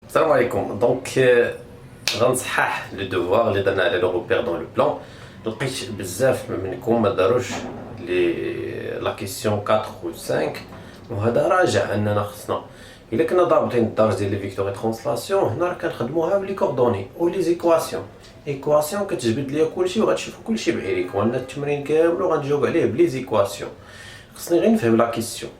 Salam alaikum. Donc, غنصحح لو دوفوار اللي درنا على لو روبير دون لو بلان. لقيت بزاف منكم ما داروش لا كيسيون 4 و 5، وهذا راجع اننا خصنا الا كنا ضابطين الدرج ديال لي فيكتور ترانسلاسيون. هنا راه كنخدموها بلي كوردوني او لي زيكواسيون. ايكواسيون كتجبد ليا كلشي وغتشوفوا كلشي بعينيك، وانا التمرين كامل وغنجاوب عليه بلي زيكواسيون. خصني غير نفهم لا كيسيون،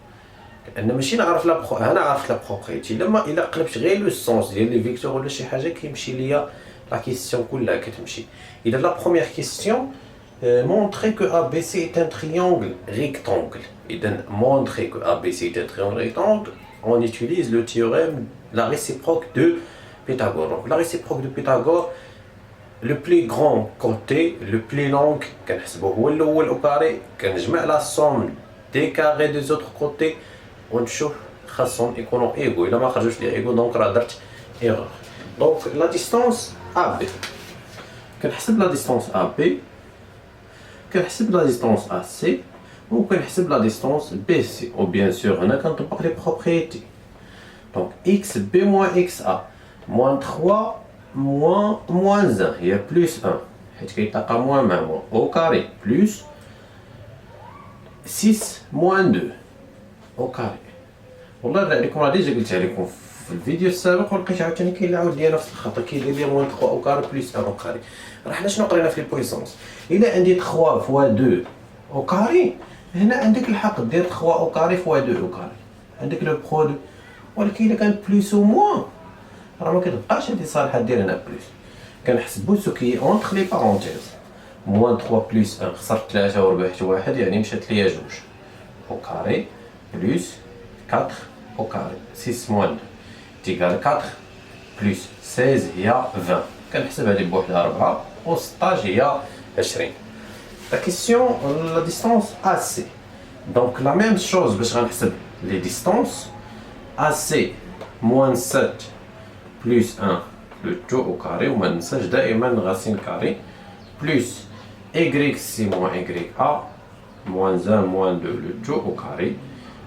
لان ماشي نعرف انا عارف لا بروبريتي. الا قلبت غير لو سونس ديال لي فيكتور ولا شي حاجه كيمشي ليا لا كيسيون كلها كتمشي. اذا لا بروميير كيسيون montrer que ABC est un triangle rectangle. Montrer que ABC est un triangle rectangle, on utilise le théorème, la réciproque de Pythagore. Donc, la réciproque de Pythagore, le plus grand côté, le plus long, هو الأول au carré, كنجمع la somme des carrés des autres côtés ونشوف خاصهم يكونوا ايغو. الا ما خرجوش لي ايغو دونك راه درت ايرور. دونك لا ديستانس ا بي كنحسب لا ديستانس ا بي، كنحسب لا ديستانس ا سي، وكنحسب لا ديستانس بي سي. و بيان سور هنا كنطبق لي بروبريتي. دونك اكس بي موان اكس ا موان 3 موان 1 هي بلس 1 حيت كيتلاقى موان مع موان او كاري بلس 6 موان 2 او كاري. والله نرد عليكم راه ديجا قلتها لكم في الفيديو السابق، ولقيت عاوتاني كاين اللي عاود ليا نفس الخطا، كيدير ليا موان 3 او كاري بلس 1 او كاري. راه حنا شنو قرينا في البويسونس؟ الا عندي 3 فوا 2 او كاري، هنا عندك الحق دير 3 او كاري فوا 2 او كاري، عندك لو برودوي. ولكن الا كان بلس و موان راه ما كتبقاش هادي صالحه دير هنا بلس. كنحسبو سو كي اونتر لي بارونتيز. موان 3 بلس 1 خسرت 3 وربحت 1، يعني مشات ليا 2 او كاري بلس 4 au carré. 6 moins 2 égale 4 plus 16 هي 20. كنحسب هذه بوحدها 4 و 16 هي 20. La question, la distance AC. Donc la même chose باش غنحسب les distances. AC moins 7 plus 1 le tout au carré، وما ننساش دائما racine carré plus YC moins YA moins 1 moins 2 le tout au carré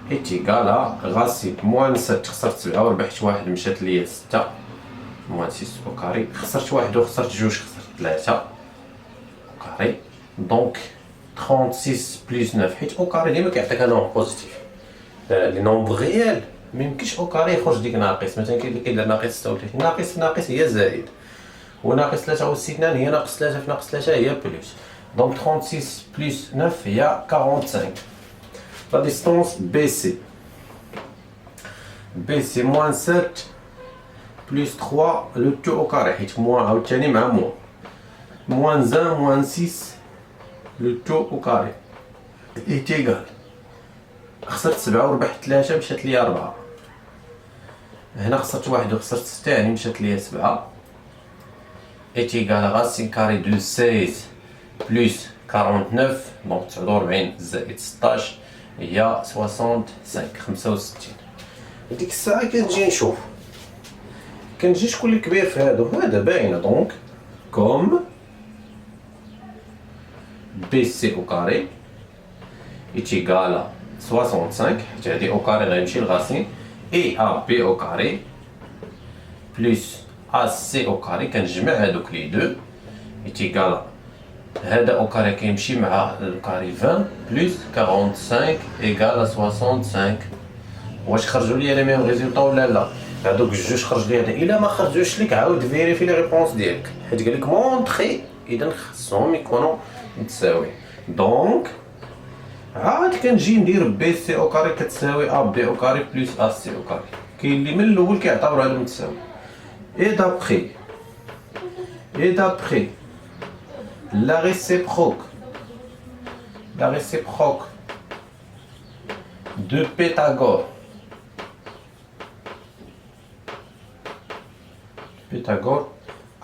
est égal à racine moins 7. خسرت 7 وربحت 1 مشات ليا 6 moins 6 au carré. خسرت 1 وخسرت 2 خسرت 3 au carré. donc 36 plus 9 حيت au carré ديما كيعطيك نوع بوزيتيف. لي نومبر ريال ميمكنش au carré يخرج ديك ناقص. مثلا كاين اللي كيدير ناقص 36، ناقص في ناقص هي زائد، وناقص 63 هي ناقص 3 في ناقص 3 هي بلس. donc 36 plus 9 هي 45. La distance BC. BC moins 7 plus 3 le tout au carré حيت موان عاوتاني مع موان. moins 1 moins 6 le tout au carré est égal. خسرت 7 وربحت 3 مشات ليا 4. هنا خسرت 1 وخسرت 6 يعني مشات ليا 7 est égal à racine carré de 16 plus 49 donc 49 زائد 16 هي 65. ديك الساعة كنجي نشوف، كنجي شكون اللي كبير في هادو. هذا باينة دونك كوم بي سي او كاري est égal à 65 حيت هادي او كاري غيمشي لغاسين اي ا بي او كاري بلس ا سي او كاري. كنجمع هادوك لي دو est égal à هذا او كاري كيمشي مع الكاري 20 بلس 45 ايكال 65. واش خرجوا لي لي ميم ريزولطا ولا لا؟ هادوك الجوج خرج لي هذا. الا ما خرجوش لك عاود فيريفي لي ريبونس ديالك حيت قال لك مونطري، اذا خصهم يكونوا متساويين. دونك عاد كنجي ندير بي سي او كاري كتساوي ا بي او كاري بلس ا سي او كاري. كاين اللي من الاول كيعتبروا هادو متساوي. اي دابخي la réciproque de Pythagore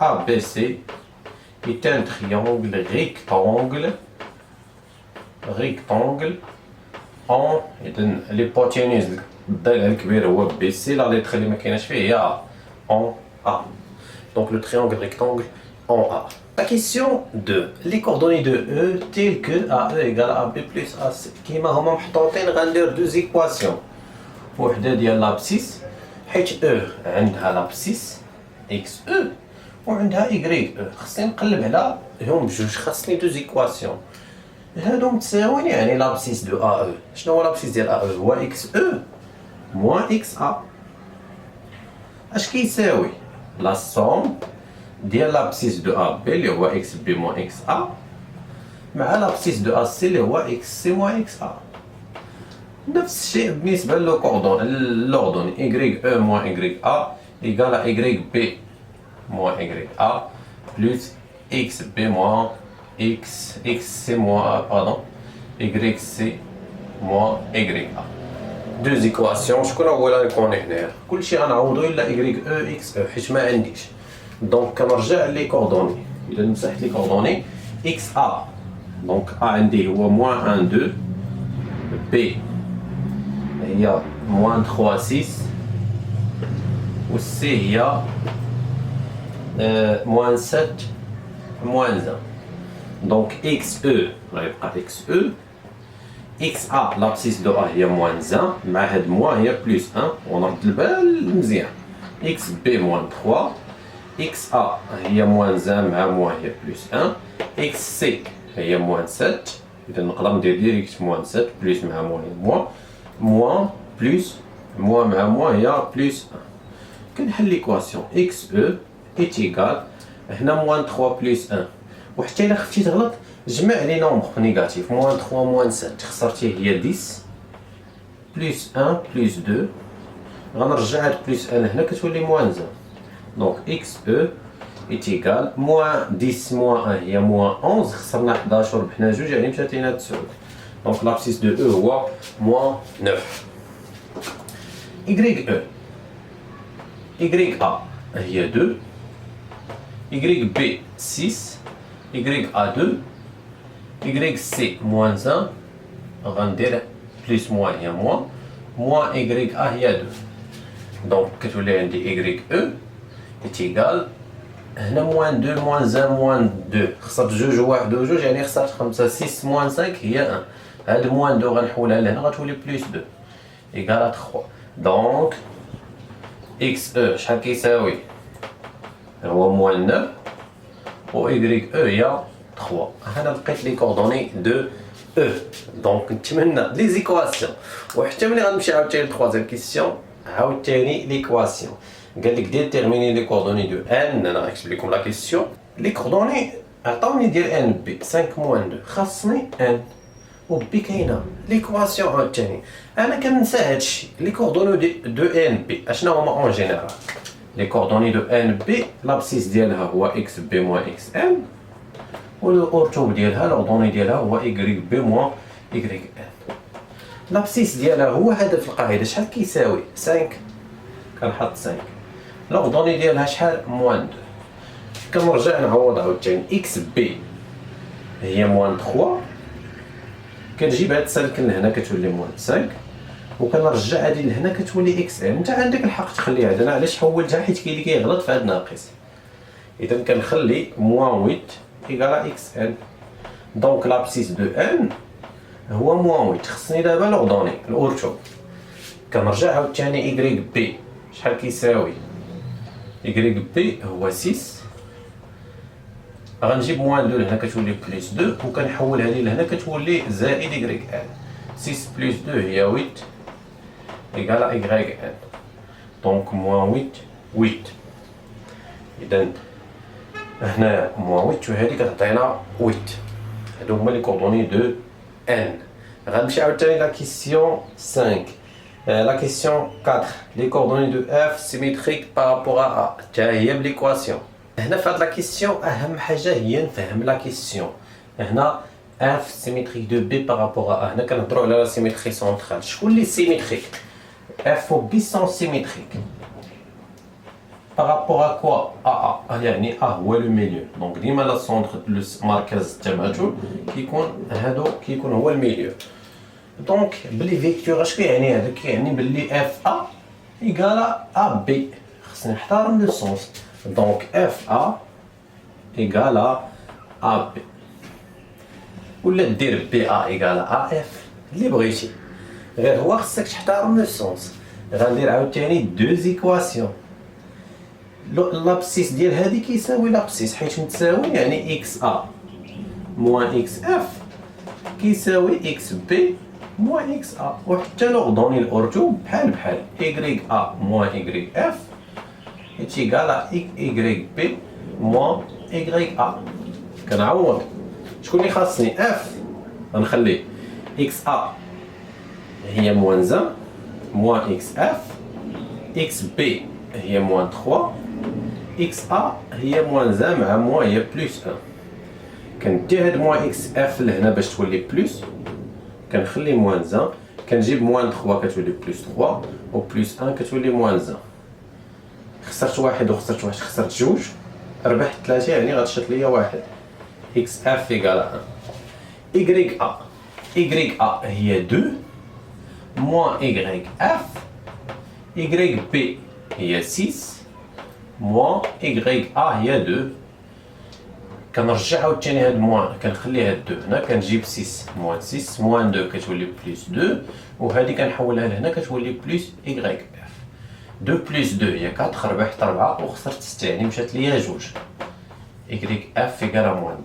ABC est un triangle rectangle en l'hypoténuse الضلع الكبير هو BC. لا ليتر اللي ما كايناش فيه هي en A. donc le triangle rectangle en A. La question 2. Les coordonnées de E telles que AE égale AB plus AC. كيما هما محطوطين غندير 2 équations. وحدة ديال l'abscisse حيت او عندها لابسيس اكس او وعندها ايكغيك او، خصني نقلب على هما بجوج، خاصني دو زيكواسيون هادو متساويين، يعني لابسيس دو ا او. شنو هو لابسيس ديال ا او؟ هو اكس او موان اكس ا. اش كيساوي؟ لا سوم ديال لابسيس دو ا بي اللي هو اكس بي موان اكس ا مع لابسيس دو ا سي اللي هو اكس سي موان اكس ا. نفس الشيء بالنسبه للوردون y e moins y a égale à y b moins y a plus x b moins x c moins pardon y c moins y a. دو زيكواسيون. شكون هو اللي غيكون هنايا؟ كلشي غنعوضو الا y e x e حيت ما عنديش. دونك كنرجع لي كوردوني. الا مسحت لي كوردوني x a دونك a عندي هو moins 1 2 b هي موان 3 6 و سي هي موان 7 موان 1. دونك اكس او غيبقى اكس او، اكس ا لابسيس دو ا هي موان 1 مع هاد موان هي بلوس 1 ونرد البال مزيان. اكس بي موان 3، اكس ا هي موان 1 مع موان هي بلوس 1، اكس سي هي موان 7. اذا نقدر ندير ديريكت موان 7 بلوس مع موان هي موان موان بلوس موان مع موان هي بلوس 1. كنحل ليكواسيون اكس او ايت ايكال هنا موان 3 بلوس 1، وحتى الا خفتي تغلط جمع لي نومبر نيجاتيف. موان 3 موان 7 خسرتيه هي 10 بلوس 1 بلوس 2 غنرجع هاد بلوس 1 هنا كتولي موان 1. دونك اكس او ايت ايكال موان 10 موان 1 هي موان 11 خسرنا 11 وربحنا 2 يعني مشات لينا 9. دونك لابسيس دو او هو موان 9. y e y a هي 2 y b 6 y a 2 y c moins 1 غندير بلس موان هي موان موان y a هي 2. دونك كتولي عندي y e تيكال هنا موان 2 موان 1 موان 2 خسرت 2 و 1 و 2 يعني خسرت 5 6 موان 5 هي 1. هاد موان 2 غنحولها لهنا غتولي بلس 2 ايكال 3. دونك اكس او شحال كيساوي؟ هو موان 9 و y او هي 3. هنا لقيت لي كوردوني دو او. دونك نتمنى لي زيكواسيون، وحتى ملي غنمشي عاوتاني للتخوازيام كيسيون عاوتاني ليكواسيون قال لك ديتيرميني لي كوردوني دو ان. انا غنكتب لكم لا كيسيون. لي كوردوني عطاوني ديال ان بي 5 موان 2 خاصني ان و بي كاينه ليكواسيون عاوتاني. انا كنسى هادشي. لي كوردوني دو ان بي اشنا هما اون جينيرال؟ لي كوردوني دو ان بي لابسيس ديالها هو اكس بي موان اكس ان والاورتوب ديالها لوردوني ديالها هو ايكغيك بي موان ايكغيك ان. لابسيس ديالها هو هذا في القاعده شحال كيساوي 5 كنحط 5 لوردوني ديالها شحال موان 2. كنرجع نعوض عاوتاني اكس بي هي موان 3 كنجيبها تسلكن لهنا كتولي موان 5 وكنرجع هادي لهنا كتولي اكس ان. انت عندك الحق تخليها هذا. انا علاش حولتها؟ حيت كاين اللي كيغلط في هاد ناقص. اذا كنخلي موان 8 ايكال اكس ان. دونك لابسيس دو ان هو موان 8. خصني دابا لوردوني الاورتو. كنرجع عاوتاني ايكغيك بي شحال كيساوي؟ ايكغيك بي هو 6 غنجيب موان 2 لهنا كتولي بلس 2 وكنحول هذه لهنا كتولي زائد ايكغيك ان. 6 بلس 2 هي 8 ايكال ايكغيك ان. دونك موان 8 8. اذا هنا موان 8 وهذه كتعطينا 8. هادو هما لي كوردوني دو ان. غنمشي عاوتاني لا كيسيون 5. La question 4. Les coordonnées de f symétriques par rapport à a. حتى هي بليكواسيون. هنا في هاد لا كيسيون اهم حاجه هي نفهم لا كيسيون. هنا f symétrique de b par rapport à a. هنا كنهضروا على لا سيميتري سونترال. شكون لي سيميتريك؟ f و b sont symétriques. Par rapport à quoi? A. يعني A هو لو ميليو. دونك ديما لا سونتر مركز التماثل كيكون هو الميليو. دونك بلي فيكتور اش كيعني هذا؟ كيعني بلي اف ا ايكال ا بي. خصني نحترم لو سونس. دونك اف ا ايكال ا بي ولا دير بي ا ايكال ا اف اللي بغيتي، غير هو خصك تحترم لو سونس. غندير عاوتاني دو زيكواسيون. لابسيس ديال هادي كيساوي لابسيس حيت متساوي يعني اكس ا موان اكس اف كيساوي اكس بي موان اكس ا. وحتى لوغدوني الاورتو بحال بحال ايكغيك ا موان ايكغيك اف هادشي ايكالا ايكغيك بي موان ايكغيك ا. كنعوض شكون اللي خاصني اف غنخليه اكس ا هي موان زان موان اكس اف اكس بي هي موان 3 اكس ا هي موان زان مع موان هي بلوس 1. كندير هاد موان اكس اف لهنا باش تولي بلوس كنخلي موان زان كنجيب موان 3 كتولي بلوس 3 و بلوس 1 كتولي موان زان. خسرت واحد وخسرت واحد خسرت جوج ربحت 3 يعني غتشط ليا واحد. اكس اف ايكال 1 ايكغيك ا ايكغيك ا هي 2 موان ايكغيك اف ايكغيك بي هي 6 موان ايكغيك ا هي 2. كنرجع عاوتاني هاد موان كنخلي هاد 2 هنا كنجيب 6 موان 6 موان 2 كتولي بلوس 2 وهادي كنحولها لهنا كتولي بلوس ايكغيك اف. 2 بلوس 2 هي 4 ربحت 4 وخسرت 6 يعني مشات ليا جوج. ايكغيك اف ايكال موان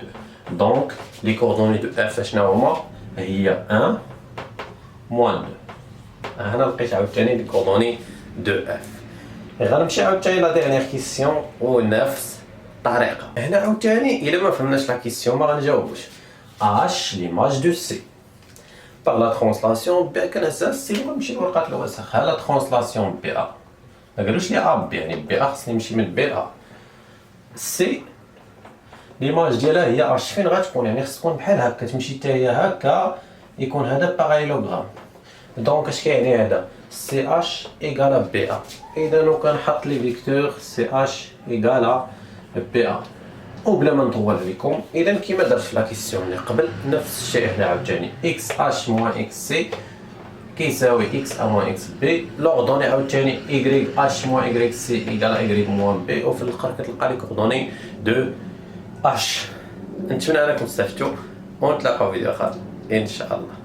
2. دونك لي كوردوني دو اف اشنا هما هي 1 موان 2. هنا لقيت عاوتاني لي كوردوني دو اف. غنمشي عاوتاني لا ديرنيير كيسيون ونفس الطريقه. هنا عاوتاني الا ما فهمناش لا كيسيون ما غنجاوبوش. اش ليماج دو سي باغ لا ترانسلاسيون بي كنهزها السي ونمشي لورقات الوسخ. ها لا ترانسلاسيون بي ا ما قالوش لي ا بي يعني بي ا خصني نمشي من بي ا. سي ليماج ديالها هي اش فين غتكون يعني خص تكون بحال هكا تمشي حتى هي هكا يكون هذا باراليلوغرام. دونك اش كيعني هذا سي اش ايكالا بي ا. اذا لو كنحط لي فيكتور سي اش ايكالا بي ا وبلا ما نطول عليكم اذا كيما درت في لا كيسيون اللي قبل نفس الشيء هنا عاوتاني اكس اش موان اكس سي كيساوي اكس ا موان اكس بي. لوردوني عاوتاني ايكغيك اش موان ايكغيك سي ايكالا ايكغيك موان بي وفي الاخر كتلقى لي كوردوني دو اش. نتمنى انكم استفدتوا ونتلاقاو في فيديو اخر ان شاء الله.